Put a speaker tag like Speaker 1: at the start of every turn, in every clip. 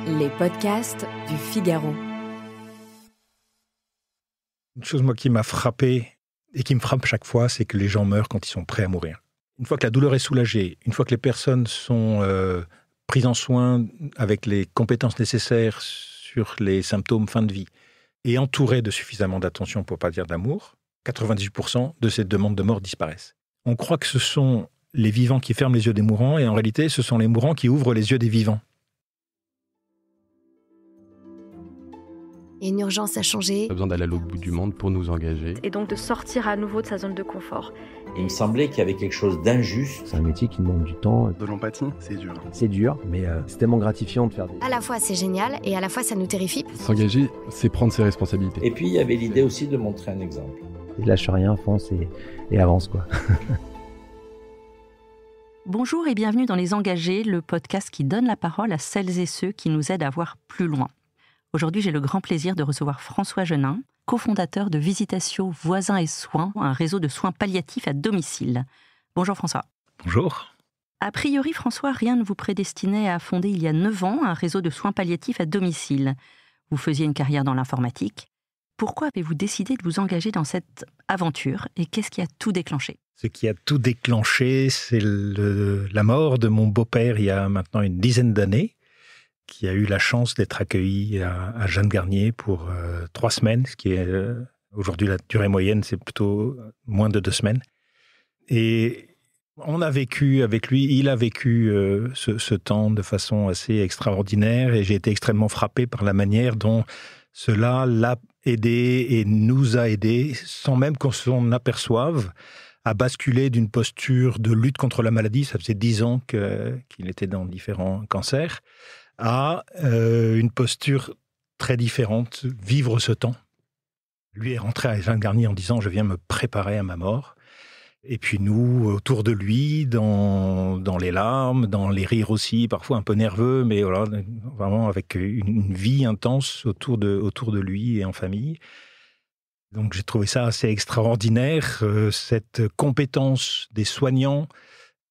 Speaker 1: Les podcasts du Figaro.
Speaker 2: Une chose, moi, qui m'a frappé et qui me frappe chaque fois, c'est que les gens meurent quand ils sont prêts à mourir. Une fois que la douleur est soulagée, une fois que les personnes sont prises en soin avec les compétences nécessaires sur les symptômes fin de vie et entourées de suffisamment d'attention, pour ne pas dire d'amour, 98% de ces demandes de mort disparaissent. On croit que ce sont les vivants qui ferment les yeux des mourants et en réalité, ce sont les mourants qui ouvrent les yeux des vivants.
Speaker 3: Il y a une urgence à changer.
Speaker 4: On a besoin d'aller à l'autre bout du monde pour nous engager.
Speaker 5: Et donc de sortir à nouveau de sa zone de confort.
Speaker 6: Il me semblait qu'il y avait quelque chose d'injuste.
Speaker 7: C'est un métier qui demande du temps.
Speaker 8: De l'empathie, c'est dur.
Speaker 7: C'est dur, mais c'est tellement gratifiant de faire des...
Speaker 3: À la fois c'est génial et à la fois ça nous terrifie.
Speaker 4: S'engager, c'est prendre ses responsabilités.
Speaker 6: Et puis il y avait l'idée aussi de montrer un exemple.
Speaker 7: Et lâche rien, fonce et avance, quoi.
Speaker 9: Bonjour et bienvenue dans Les Engagés, le podcast qui donne la parole à celles et ceux qui nous aident à voir plus loin. Aujourd'hui, j'ai le grand plaisir de recevoir François Genin, cofondateur de Visitatio Voisins et Soins, un réseau de soins palliatifs à domicile. Bonjour François.
Speaker 2: Bonjour.
Speaker 9: A priori, François, rien ne vous prédestinait à fonder il y a 9 ans un réseau de soins palliatifs à domicile. Vous faisiez une carrière dans l'informatique. Pourquoi avez-vous décidé de vous engager dans cette aventure et qu'est-ce qui a tout déclenché ?
Speaker 2: Ce qui a tout déclenché, c'est la mort de mon beau-père il y a maintenant une dizaine d'années, qui a eu la chance d'être accueilli à Jeanne-Garnier pour 3 semaines, ce qui est aujourd'hui la durée moyenne, c'est plutôt moins de 2 semaines. Et on a vécu avec lui, il a vécu ce temps de façon assez extraordinaire et j'ai été extrêmement frappé par la manière dont cela l'a aidé et nous a aidés, sans même qu'on s'en aperçoive, à basculer d'une posture de lutte contre la maladie, ça faisait 10 ans qu'il était dans différents cancers, à une posture très différente, vivre ce temps. Lui est rentré à Jeanne-Garnier en disant « je viens me préparer à ma mort ». Et puis nous, autour de lui, dans les larmes, dans les rires aussi, parfois un peu nerveux, mais voilà, vraiment avec une vie intense autour de lui et en famille. Donc j'ai trouvé ça assez extraordinaire, cette compétence des soignants,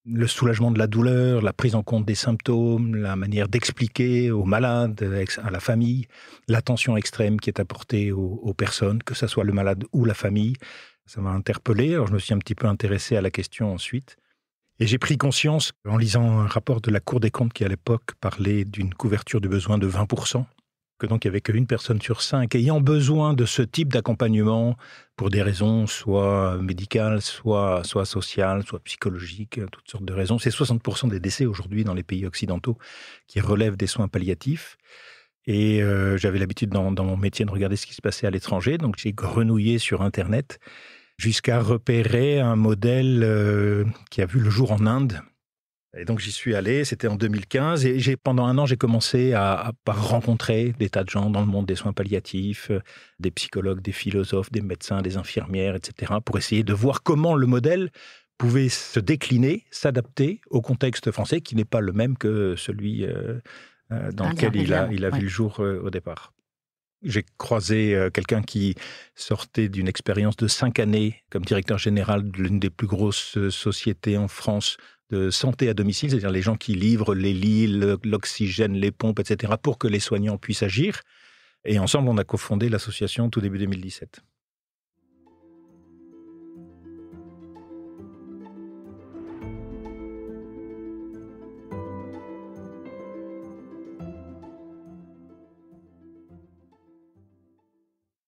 Speaker 2: le soulagement de la douleur, la prise en compte des symptômes, la manière d'expliquer aux malades, à la famille, l'attention extrême qui est apportée aux personnes, que ce soit le malade ou la famille. Ça m'a interpellé, alors je me suis un petit peu intéressé à la question ensuite. Et j'ai pris conscience, en lisant un rapport de la Cour des comptes qui à l'époque parlait d'une couverture du besoin de 20%, que donc il n'y avait qu'une personne sur 5 ayant besoin de ce type d'accompagnement pour des raisons soit médicales, soit sociales, soit psychologiques, toutes sortes de raisons. C'est 60% des décès aujourd'hui dans les pays occidentaux qui relèvent des soins palliatifs. Et j'avais l'habitude dans mon métier de regarder ce qui se passait à l'étranger, donc j'ai grenouillé sur Internet jusqu'à repérer un modèle qui a vu le jour en Inde. Et donc j'y suis allé, c'était en 2015, et pendant 1 an, j'ai commencé à rencontrer des tas de gens dans le monde des soins palliatifs, des psychologues, des philosophes, des médecins, des infirmières, etc., pour essayer de voir comment le modèle pouvait se décliner, s'adapter au contexte français, qui n'est pas le même que celui dans lequel il a vu le jour au départ. J'ai croisé quelqu'un qui sortait d'une expérience de 5 années comme directeur général de l'une des plus grosses sociétés en France de santé à domicile, c'est-à-dire les gens qui livrent les lits, l'oxygène, les pompes, etc., pour que les soignants puissent agir. Et ensemble, on a cofondé l'association tout début 2017.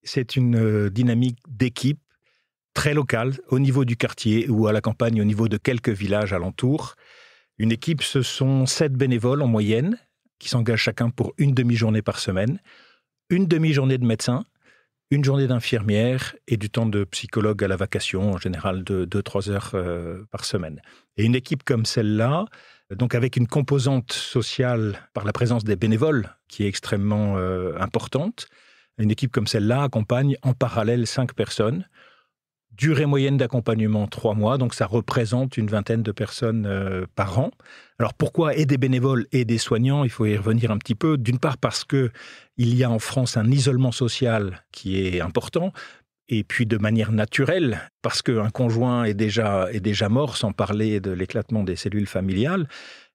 Speaker 2: C'est une dynamique d'équipe très locale, au niveau du quartier ou à la campagne, au niveau de quelques villages alentours. Une équipe, ce sont 7 bénévoles en moyenne, qui s'engagent chacun pour une demi-journée par semaine, une demi-journée de médecin, une journée d'infirmière et du temps de psychologue à la vacation, en général de 2-3 heures par semaine. Et une équipe comme celle-là, donc avec une composante sociale par la présence des bénévoles, qui est extrêmement importante, une équipe comme celle-là accompagne en parallèle 5 personnes. Durée moyenne d'accompagnement 3 mois, donc ça représente une 20aine de personnes par an. Alors pourquoi et des bénévoles et des soignants ? Il faut y revenir un petit peu. D'une part parce qu'il y a en France un isolement social qui est important, et puis de manière naturelle, parce qu'un conjoint est déjà mort, sans parler de l'éclatement des cellules familiales.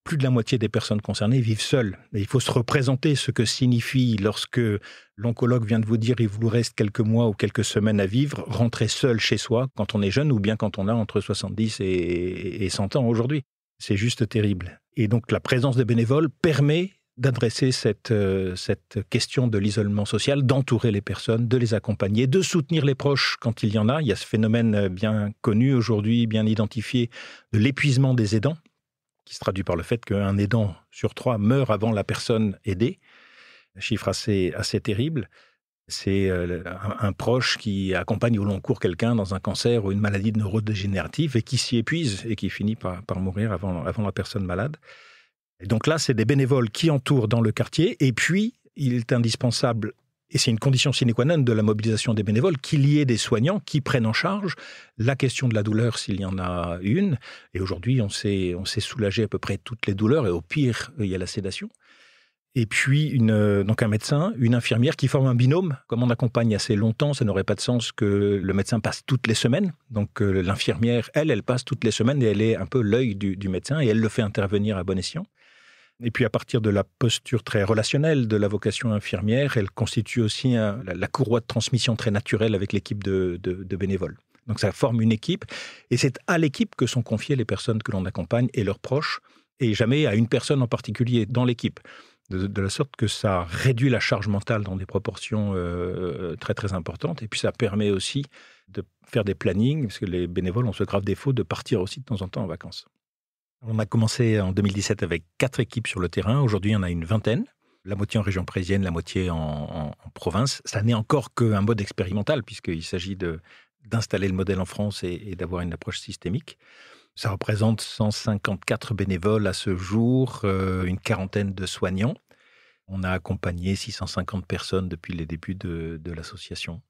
Speaker 2: plus de la moitié des personnes concernées vivent seules. Et il faut se représenter ce que signifie lorsque l'oncologue vient de vous dire il vous reste quelques mois ou quelques semaines à vivre, rentrer seul chez soi quand on est jeune ou bien quand on a entre 70 et 100 ans aujourd'hui. C'est juste terrible. Et donc la présence des bénévoles permet d'adresser cette question de l'isolement social, d'entourer les personnes, de les accompagner, de soutenir les proches quand il y en a. Il y a ce phénomène bien connu aujourd'hui, bien identifié, de l'épuisement des aidants, qui se traduit par le fait qu'un aidant sur 3 meurt avant la personne aidée. Un chiffre assez terrible. C'est un proche qui accompagne au long cours quelqu'un dans un cancer ou une maladie neurodégénérative et qui s'y épuise et qui finit par mourir avant la personne malade. Et donc là, c'est des bénévoles qui entourent dans le quartier. Et puis, il est indispensable, et c'est une condition sine qua non de la mobilisation des bénévoles, qu'il y ait des soignants qui prennent en charge la question de la douleur s'il y en a une. Et aujourd'hui, on sait soulager à peu près toutes les douleurs. Et au pire, il y a la sédation. Et puis, donc un médecin, une infirmière qui forment un binôme. Comme on accompagne assez longtemps, ça n'aurait pas de sens que le médecin passe toutes les semaines. Donc l'infirmière, elle passe toutes les semaines et elle est un peu l'œil du médecin et elle le fait intervenir à bon escient. Et puis à partir de la posture très relationnelle de la vocation infirmière, elle constitue aussi la courroie de transmission très naturelle avec l'équipe de bénévoles. Donc ça forme une équipe et c'est à l'équipe que sont confiées les personnes que l'on accompagne et leurs proches et jamais à une personne en particulier dans l'équipe. De la sorte que ça réduit la charge mentale dans des proportions très très importantes et puis ça permet aussi de faire des plannings parce que les bénévoles ont ce grave défaut de partir aussi de temps en temps en vacances. On a commencé en 2017 avec 4 équipes sur le terrain. Aujourd'hui, il y en a une vingtaine. La moitié en région parisienne, la moitié en province. Ça n'est encore qu'un mode expérimental puisqu'il s'agit d'installer le modèle en France et d'avoir une approche systémique. Ça représente 154 bénévoles à ce jour, une quarantaine de soignants. On a accompagné 650 personnes depuis les débuts de l'association.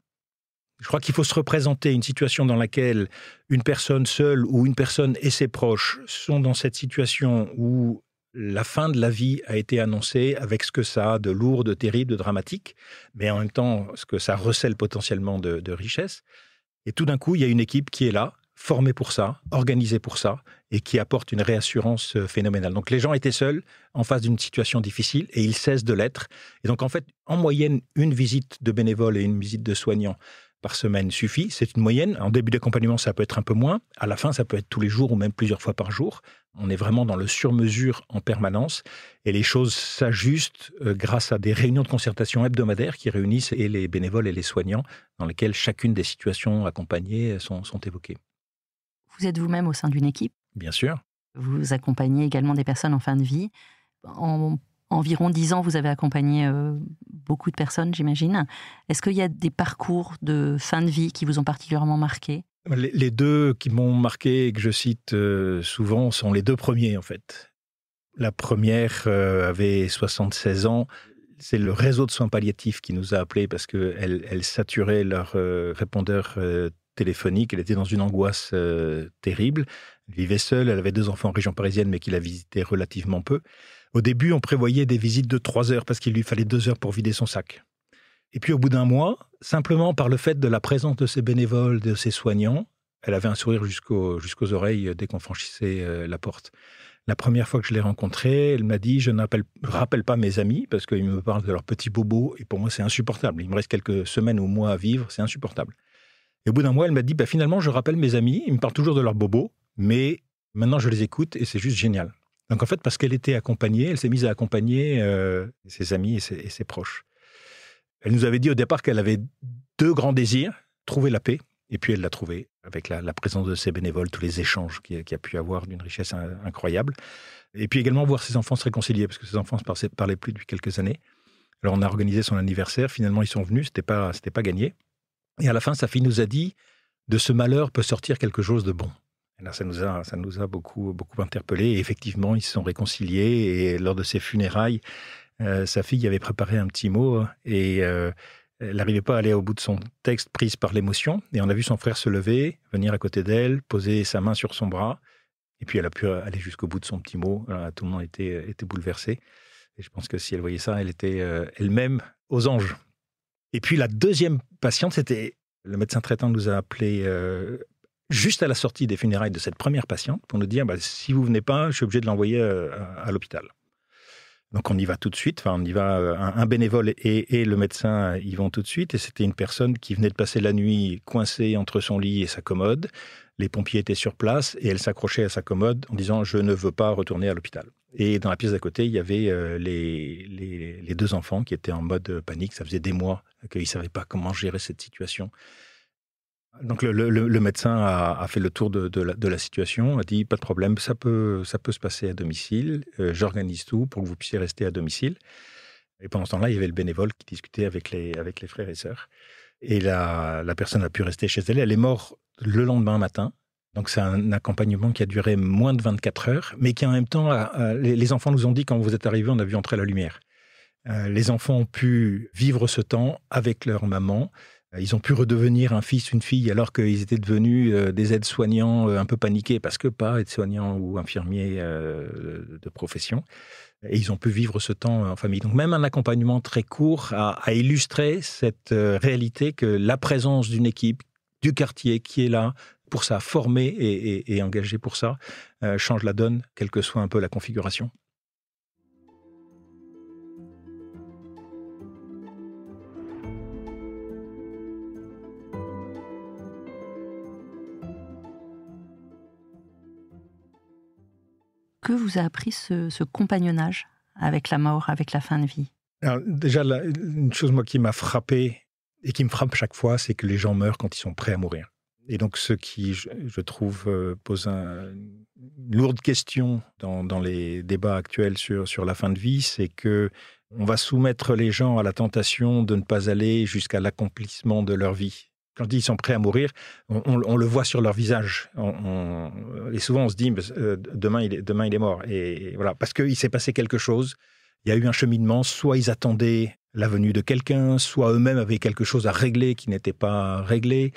Speaker 2: Je crois qu'il faut se représenter une situation dans laquelle une personne seule ou une personne et ses proches sont dans cette situation où la fin de la vie a été annoncée avec ce que ça a de lourd, de terrible, de dramatique, mais en même temps ce que ça recèle potentiellement de richesse. Et tout d'un coup, il y a une équipe qui est là, formée pour ça, organisée pour ça, et qui apporte une réassurance phénoménale. Donc les gens étaient seuls en face d'une situation difficile et ils cessent de l'être. Et donc en fait, en moyenne, une visite de bénévoles et une visite de soignants par semaine suffit. C'est une moyenne. En début d'accompagnement, ça peut être un peu moins. À la fin, ça peut être tous les jours ou même plusieurs fois par jour. On est vraiment dans le sur-mesure en permanence. Et les choses s'ajustent grâce à des réunions de concertation hebdomadaires qui réunissent et les bénévoles et les soignants, dans lesquelles chacune des situations accompagnées sont évoquées.
Speaker 9: Vous êtes vous-même au sein d'une équipe ?
Speaker 2: Bien sûr.
Speaker 9: Vous accompagnez également des personnes en fin de vie. En environ 10 ans, vous avez accompagné beaucoup de personnes, j'imagine. Est-ce qu'il y a des parcours de fin de vie qui vous ont particulièrement marqué ?
Speaker 2: Les 2 qui m'ont marqué et que je cite souvent sont les 2 premiers, en fait. La première avait 76 ans. C'est le réseau de soins palliatifs qui nous a appelés parce qu'elle saturait leur répondeur téléphonique. Elle était dans une angoisse terrible. Elle vivait seule, elle avait 2 enfants en région parisienne, mais qui la visitaient relativement peu. Au début, on prévoyait des visites de 3 heures parce qu'il lui fallait 2 heures pour vider son sac. Et puis au bout d'un mois, simplement par le fait de la présence de ses bénévoles, de ses soignants, elle avait un sourire jusqu'aux oreilles dès qu'on franchissait la porte. La première fois que je l'ai rencontrée, elle m'a dit « Je ne rappelle pas mes amis parce qu'ils me parlent de leurs petits bobos et pour moi c'est insupportable. Il me reste quelques semaines ou mois à vivre, c'est insupportable. » Et au bout d'un mois, elle m'a dit « Finalement, je rappelle mes amis, ils me parlent toujours de leurs bobos, mais maintenant je les écoute et c'est juste génial. » Donc en fait, parce qu'elle était accompagnée, elle s'est mise à accompagner ses amis et ses proches. Elle nous avait dit au départ qu'elle avait 2 grands désirs, trouver la paix, et puis elle l'a trouvé avec la présence de ses bénévoles, tous les échanges qu'il y a pu avoir d'une richesse incroyable. Et puis également voir ses enfants se réconcilier, parce que ses enfants ne se parlaient plus depuis quelques années. Alors on a organisé son anniversaire, finalement ils sont venus, c'était pas gagné. Et à la fin, sa fille nous a dit, de ce malheur peut sortir quelque chose de bon. Et là, ça nous a beaucoup interpellés. Et effectivement, ils se sont réconciliés. Et lors de ses funérailles, sa fille avait préparé un petit mot et elle n'arrivait pas à aller au bout de son texte prise par l'émotion. Et on a vu son frère se lever, venir à côté d'elle, poser sa main sur son bras. Et puis elle a pu aller jusqu'au bout de son petit mot. Tout le monde était bouleversé. Et je pense que si elle voyait ça, elle était elle-même aux anges. Et puis la deuxième patiente, c'était... Le médecin traitant nous a appelé juste à la sortie des funérailles de cette première patiente, pour nous dire, si vous venez pas, je suis obligé de l'envoyer à l'hôpital. Donc on y va tout de suite, on y va, un bénévole et le médecin y vont tout de suite, et c'était une personne qui venait de passer la nuit coincée entre son lit et sa commode. Les pompiers étaient sur place et elle s'accrochait à sa commode en disant « je ne veux pas retourner à l'hôpital ». Et dans la pièce d'à côté, il y avait les 2 enfants qui étaient en mode panique. Ça faisait des mois qu'ils ne savaient pas comment gérer cette situation. Donc le médecin a fait le tour de la situation, a dit « pas de problème, ça peut se passer à domicile, j'organise tout pour que vous puissiez rester à domicile ». Et pendant ce temps-là, il y avait le bénévole qui discutait avec les frères et sœurs. Et la personne a pu rester chez elle. Elle est morte le lendemain matin. Donc c'est un accompagnement qui a duré moins de 24 heures, mais qui en même temps, les enfants nous ont dit quand vous êtes arrivés, on a vu entrer la lumière. Les enfants ont pu vivre ce temps avec leur maman. Ils ont pu redevenir un fils, une fille, alors qu'ils étaient devenus des aides-soignants un peu paniqués, parce que pas aides-soignants ou infirmiers de profession. Et ils ont pu vivre ce temps en famille. Donc même un accompagnement très court a illustré cette réalité que la présence d'une équipe, du quartier qui est là, pour ça, formé et engagé pour ça, change la donne, quelle que soit un peu la configuration.
Speaker 9: Que vous a appris ce compagnonnage avec la mort, avec la fin de vie?
Speaker 2: Alors, déjà, une chose moi, qui m'a frappé et qui me frappe chaque fois, c'est que les gens meurent quand ils sont prêts à mourir. Et donc, ce qui, je trouve, pose une lourde question dans les débats actuels sur la fin de vie, c'est que on va soumettre les gens à la tentation de ne pas aller jusqu'à l'accomplissement de leur vie. Quand ils sont prêts à mourir, on le voit sur leur visage. Et souvent, on se dit, demain, il est mort. Et voilà, parce qu'il s'est passé quelque chose. Il y a eu un cheminement. Soit ils attendaient la venue de quelqu'un, soit eux-mêmes avaient quelque chose à régler qui n'était pas réglé.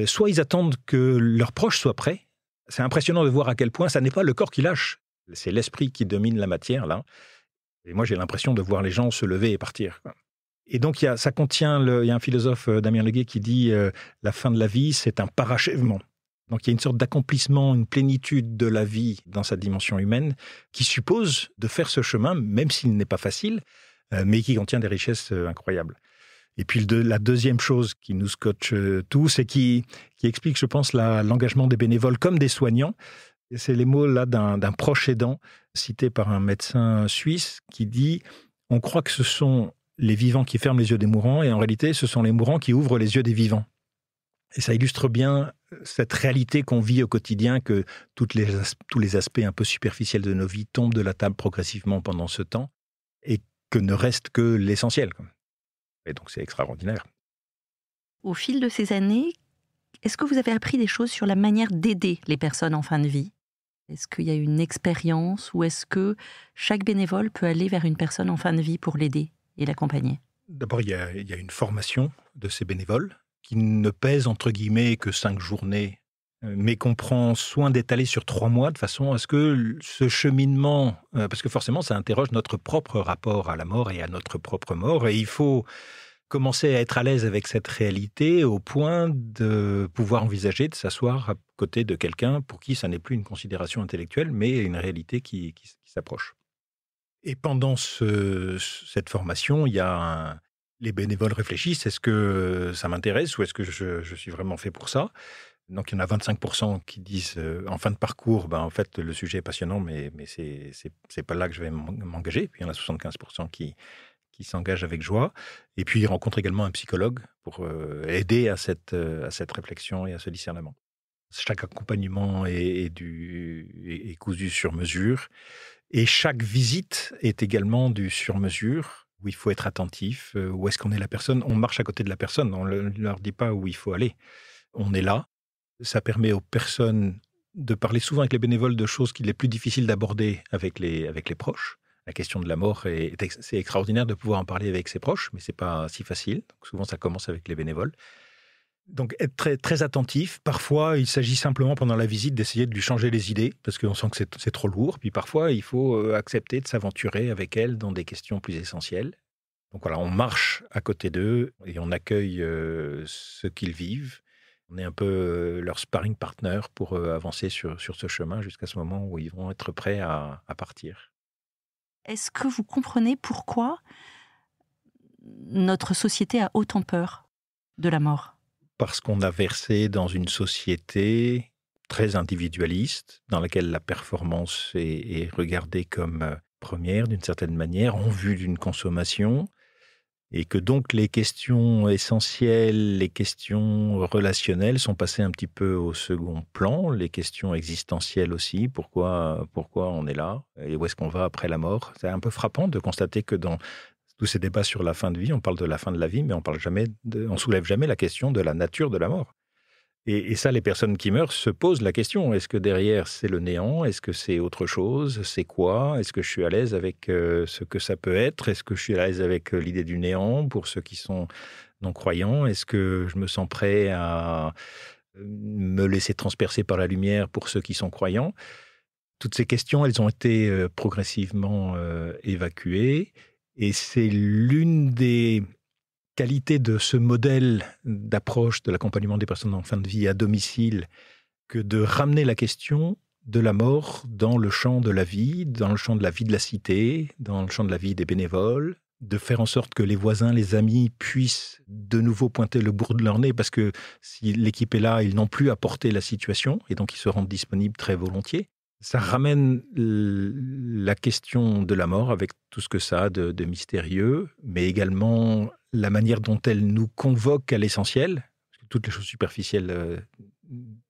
Speaker 2: Soit ils attendent que leurs proches soient prêts. C'est impressionnant de voir à quel point ça n'est pas le corps qui lâche. C'est l'esprit qui domine la matière, là. Et moi, j'ai l'impression de voir les gens se lever et partir, quoi. Et donc, il y a un philosophe, Damien Leguet, qui dit la fin de la vie, c'est un parachèvement. Donc, il y a une sorte d'accomplissement, une plénitude de la vie dans sa dimension humaine qui suppose de faire ce chemin, même s'il n'est pas facile, mais qui contient des richesses incroyables. Et puis, la deuxième chose qui nous scotche tous et qui explique, je pense, l'engagement des bénévoles comme des soignants, c'est les mots là d'un proche aidant cité par un médecin suisse qui dit « On croit que ce sont les vivants qui ferment les yeux des mourants, et en réalité, ce sont les mourants qui ouvrent les yeux des vivants. » Et ça illustre bien cette réalité qu'on vit au quotidien, que tous les aspects un peu superficiels de nos vies tombent de la table progressivement pendant ce temps, et que ne reste que l'essentiel. Et donc, c'est extraordinaire.
Speaker 9: Au fil de ces années, est-ce que vous avez appris des choses sur la manière d'aider les personnes en fin de vie? Est-ce qu'il y a une expérience, ou est-ce que chaque bénévole peut aller vers une personne en fin de vie pour l'aider et l'accompagner? D'abord, il y a une formation de ces bénévoles qui ne pèse, entre guillemets, que 5 journées, mais qu'on prend soin d'étaler sur 3 mois, de façon à ce que ce cheminement, parce que forcément, ça interroge notre propre rapport à la mort et à notre propre mort, et il faut commencer à être à l'aise avec cette réalité au point de pouvoir envisager de s'asseoir à côté de quelqu'un pour qui ça n'est plus une considération intellectuelle, mais une réalité qui s'approche. Et pendant cette formation, il y a les bénévoles réfléchissent, est-ce que ça m'intéresse ou est-ce que je suis vraiment fait pour ça? Donc il y en a 25% qui disent en fin de parcours, en fait le sujet est passionnant, mais c'est pas là que je vais m'engager. Puis il y en a 75% qui s'engagent avec joie. Et puis ils rencontrent également un psychologue pour aider à cette réflexion et à ce discernement. Chaque accompagnement est cousu sur mesure. Et chaque visite est également du sur-mesure, où il faut être attentif. Où est-ce qu'on est la personne? On marche à côté de la personne, on ne leur dit pas où il faut aller. On est là. Ça permet aux personnes de parler souvent avec les bénévoles de choses qu'il est plus difficile d'aborder avec les proches. La question de la mort, c'est extraordinaire de pouvoir en parler avec ses proches, mais ce n'est pas si facile. Donc souvent, ça commence avec les bénévoles. Donc, être très, très attentif. Parfois, il s'agit simplement, pendant la visite, d'essayer de lui changer les idées, parce qu'on sent que c'est trop lourd. Puis parfois, il faut accepter de s'aventurer avec elle dans des questions plus essentielles. Donc voilà, on marche à côté d'eux et on accueille ce qu'ils vivent.
Speaker 2: On est un peu leur sparring partner pour avancer sur ce chemin jusqu'à ce moment où ils vont être prêts à partir.
Speaker 9: Est-ce que vous comprenez pourquoi notre société a autant peur de la mort ?
Speaker 2: Parce qu'on a versé dans une société très individualiste, dans laquelle la performance est regardée comme première d'une certaine manière, en vue d'une consommation, et que donc les questions essentielles, les questions relationnelles sont passées un petit peu au second plan, les questions existentielles aussi, pourquoi on est là, et où est-ce qu'on va après la mort. C'est un peu frappant de constater que dans tous ces débats sur la fin de vie, on parle de la fin de la vie, mais on soulève jamais la question de la nature de la mort. Et ça, les personnes qui meurent se posent la question, est-ce que derrière c'est le néant? Est-ce que c'est autre chose? C'est quoi? Est-ce que je suis à l'aise avec ce que ça peut être? Est-ce que je suis à l'aise avec l'idée du néant pour ceux qui sont non-croyants? Est-ce que je me sens prêt à me laisser transpercer par la lumière pour ceux qui sont croyants? Toutes ces questions, elles ont été progressivement évacuées, et c'est l'une des qualité de ce modèle d'approche de l'accompagnement des personnes en fin de vie à domicile que de ramener la question de la mort dans le champ de la vie, dans le champ de la vie de la cité, dans le champ de la vie des bénévoles, de faire en sorte que les voisins, les amis puissent de nouveau pointer le bout de leur nez parce que si l'équipe est là, ils n'ont plus à porter la situation et donc ils se rendent disponibles très volontiers. Ça ramène la question de la mort avec tout ce que ça a de mystérieux, mais également la manière dont elle nous convoque à l'essentiel, parce que toutes les choses superficielles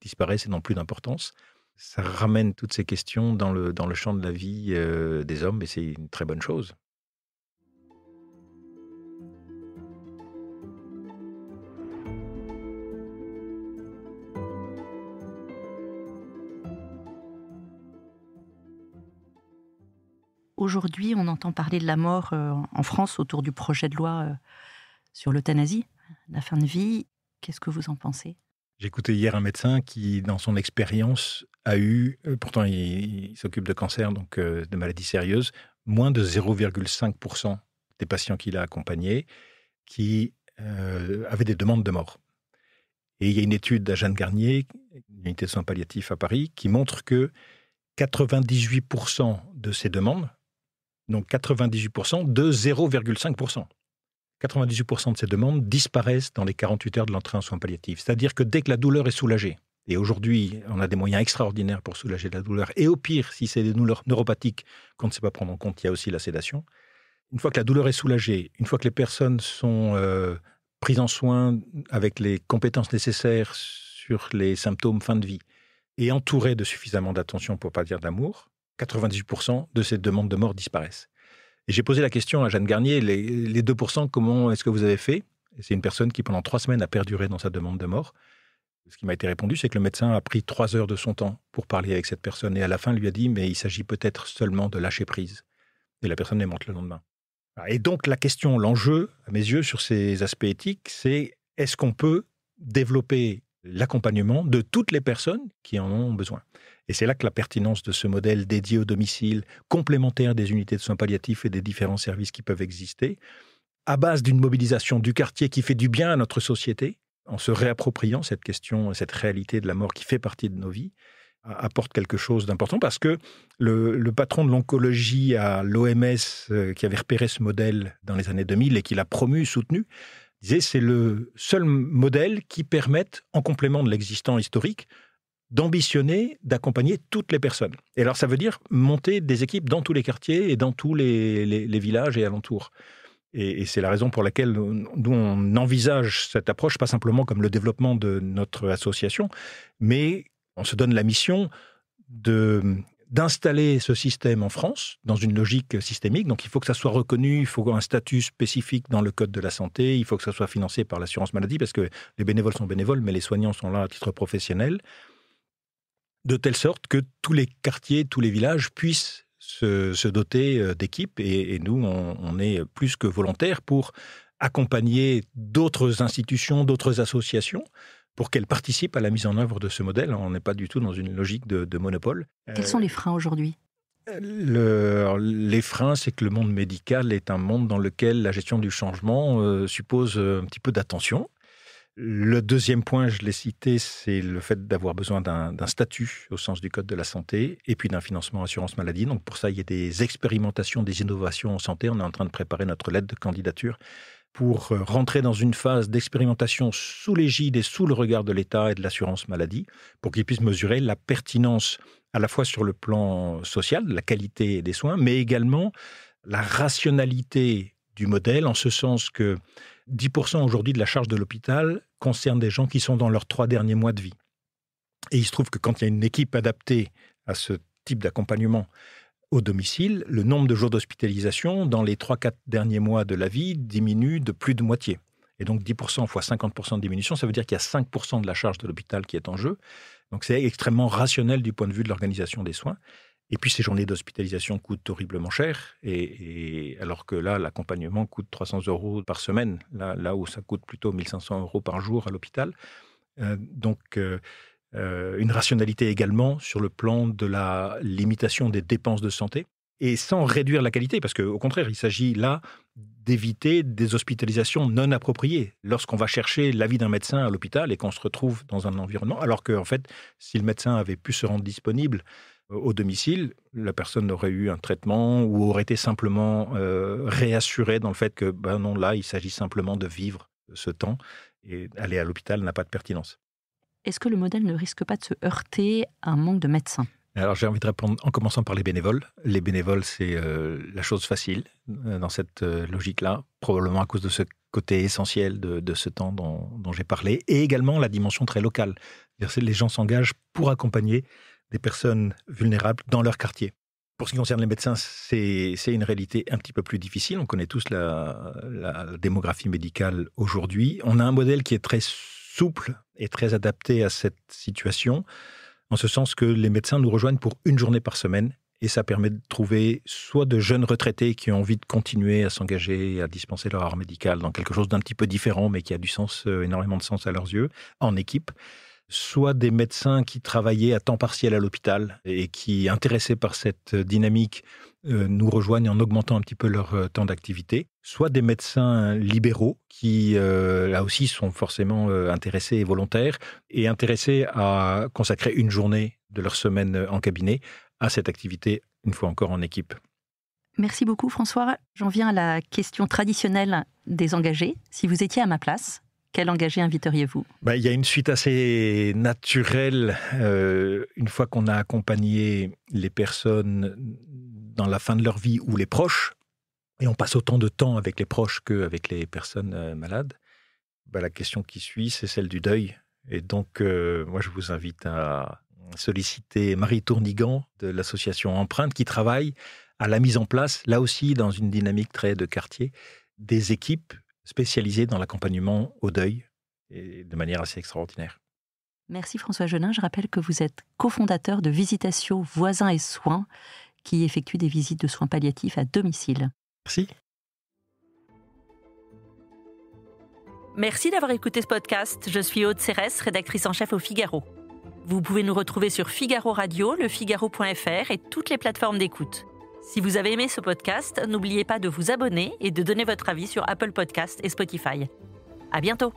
Speaker 2: disparaissent et n'ont plus d'importance. Ça ramène toutes ces questions dans le champ de la vie des hommes, et c'est une très bonne chose.
Speaker 9: Aujourd'hui, on entend parler de la mort en France autour du projet de loi sur l'euthanasie, la fin de vie. Qu'est-ce que vous en pensez ?
Speaker 2: J'ai écouté hier un médecin qui, dans son expérience, a eu, pourtant il s'occupe de cancer, donc de maladies sérieuses, moins de 0,5% des patients qu'il a accompagnés qui avaient des demandes de mort. Et il y a une étude à Jeanne Garnier, une unité de soins palliatifs à Paris, qui montre que 98% de ces demandes, donc 98% de 0,5%. 98% de ces demandes disparaissent dans les 48 heures de l'entrée en soins palliatifs. C'est-à-dire que dès que la douleur est soulagée, et aujourd'hui, on a des moyens extraordinaires pour soulager la douleur, et au pire, si c'est des douleurs neuropathiques qu'on ne sait pas prendre en compte, il y a aussi la sédation. Une fois que la douleur est soulagée, une fois que les personnes sont prises en soin avec les compétences nécessaires sur les symptômes fin de vie, et entourées de suffisamment d'attention, pour ne pas dire d'amour, 98% de ces demandes de mort disparaissent. Et j'ai posé la question à Jeanne Garnier, les 2%, comment est-ce que vous avez fait ? Et c'est une personne qui, pendant 3 semaines, a perduré dans sa demande de mort. Ce qui m'a été répondu, c'est que le médecin a pris 3 heures de son temps pour parler avec cette personne. Et à la fin, lui a dit, mais il s'agit peut-être seulement de lâcher prise. Et la personne est morte le lendemain. Et donc, la question, l'enjeu, à mes yeux, sur ces aspects éthiques, c'est est-ce qu'on peut développer l'accompagnement de toutes les personnes qui en ont besoin. Et c'est là que la pertinence de ce modèle dédié au domicile, complémentaire des unités de soins palliatifs et des différents services qui peuvent exister, à base d'une mobilisation du quartier qui fait du bien à notre société, en se réappropriant cette question, cette réalité de la mort qui fait partie de nos vies, apporte quelque chose d'important parce que le patron de l'oncologie à l'OMS, qui avait repéré ce modèle dans les années 2000 et qui l'a promu, soutenu, disait c'est le seul modèle qui permette, en complément de l'existant historique, d'ambitionner, d'accompagner toutes les personnes. Et alors ça veut dire monter des équipes dans tous les quartiers et dans tous les villages et alentours. Et c'est la raison pour laquelle nous, on envisage cette approche, pas simplement comme le développement de notre association, mais on se donne la mission d'installer ce système en France dans une logique systémique. Donc il faut que ça soit reconnu, il faut un statut spécifique dans le code de la santé, il faut que ça soit financé par l'assurance maladie, parce que les bénévoles sont bénévoles, mais les soignants sont là à titre professionnel, de telle sorte que tous les quartiers, tous les villages puissent se doter d'équipes. Et nous, on est plus que volontaires pour accompagner d'autres institutions, d'autres associations, pour qu'elles participent à la mise en œuvre de ce modèle. On n'est pas du tout dans une logique de monopole.
Speaker 9: Quels sont les freins aujourd'hui ?
Speaker 2: Les freins, c'est que le monde médical est un monde dans lequel la gestion du changement suppose un petit peu d'attention. Le deuxième point, je l'ai cité, c'est le fait d'avoir besoin d'un statut au sens du Code de la santé et puis d'un financement assurance maladie. Donc pour ça, il y a des expérimentations, des innovations en santé. On est en train de préparer notre lettre de candidature pour rentrer dans une phase d'expérimentation sous l'égide et sous le regard de l'État et de l'assurance maladie pour qu'ils puissent mesurer la pertinence à la fois sur le plan social, la qualité des soins, mais également la rationalité du modèle, en ce sens que 10% aujourd'hui de la charge de l'hôpital concerne des gens qui sont dans leurs 3 derniers mois de vie. Et il se trouve que quand il y a une équipe adaptée à ce type d'accompagnement au domicile, le nombre de jours d'hospitalisation dans les 3-4 derniers mois de la vie diminue de plus de moitié. Et donc 10% fois 50% de diminution, ça veut dire qu'il y a 5% de la charge de l'hôpital qui est en jeu. Donc c'est extrêmement rationnel du point de vue de l'organisation des soins. Et puis ces journées d'hospitalisation coûtent horriblement cher, et alors que là, l'accompagnement coûte 300 € par semaine, là où ça coûte plutôt 1500 € par jour à l'hôpital. Une rationalité également sur le plan de la limitation des dépenses de santé, et sans réduire la qualité, parce qu'au contraire, il s'agit là d'éviter des hospitalisations non appropriées. Lorsqu'on va chercher l'avis d'un médecin à l'hôpital et qu'on se retrouve dans un environnement, alors qu'en fait, si le médecin avait pu se rendre disponible au domicile, la personne aurait eu un traitement ou aurait été simplement réassurée dans le fait que, non, là, il s'agit simplement de vivre ce temps, et aller à l'hôpital n'a pas de pertinence.
Speaker 9: Est-ce que le modèle ne risque pas de se heurter à un manque de médecins ?
Speaker 2: Alors j'ai envie de répondre en commençant par les bénévoles. Les bénévoles, c'est la chose facile dans cette logique-là, probablement à cause de ce côté essentiel de ce temps dont j'ai parlé, et également la dimension très locale. Les gens s'engagent pour accompagner des personnes vulnérables dans leur quartier. Pour ce qui concerne les médecins, c'est une réalité un petit peu plus difficile. On connaît tous la démographie médicale aujourd'hui. On a un modèle qui est très souple et très adapté à cette situation, en ce sens que les médecins nous rejoignent pour 1 journée par semaine, et ça permet de trouver soit de jeunes retraités qui ont envie de continuer à s'engager et à dispenser leur art médical dans quelque chose d'un petit peu différent, mais qui a du sens, énormément de sens à leurs yeux, en équipe, soit des médecins qui travaillaient à temps partiel à l'hôpital et qui, intéressés par cette dynamique, nous rejoignent en augmentant un petit peu leur temps d'activité, soit des médecins libéraux qui, là aussi, sont forcément intéressés et volontaires, et intéressés à consacrer 1 journée de leur semaine en cabinet à cette activité, une fois encore en équipe.
Speaker 9: Merci beaucoup François. J'en viens à la question traditionnelle des engagés. Si vous étiez à ma place, quel engagé inviteriez-vous ?
Speaker 2: Il y a une suite assez naturelle. Une fois qu'on a accompagné les personnes dans la fin de leur vie ou les proches, et on passe autant de temps avec les proches qu'avec les personnes malades, la question qui suit, c'est celle du deuil. Et donc, moi, je vous invite à solliciter Marie Tournigan de l'association Empreinte, qui travaille à la mise en place, là aussi dans une dynamique très de quartier, des équipes spécialisées dans l'accompagnement au deuil, et de manière assez extraordinaire.
Speaker 9: Merci François Genin. Je rappelle que vous êtes cofondateur de Visitatio Voisins et Soins, qui effectue des visites de soins palliatifs à domicile.
Speaker 2: Merci.
Speaker 9: Merci d'avoir écouté ce podcast. Je suis Aude Cérès, rédactrice en chef au Figaro. Vous pouvez nous retrouver sur Figaro Radio, lefigaro.fr et toutes les plateformes d'écoute. Si vous avez aimé ce podcast, n'oubliez pas de vous abonner et de donner votre avis sur Apple Podcasts et Spotify. À bientôt.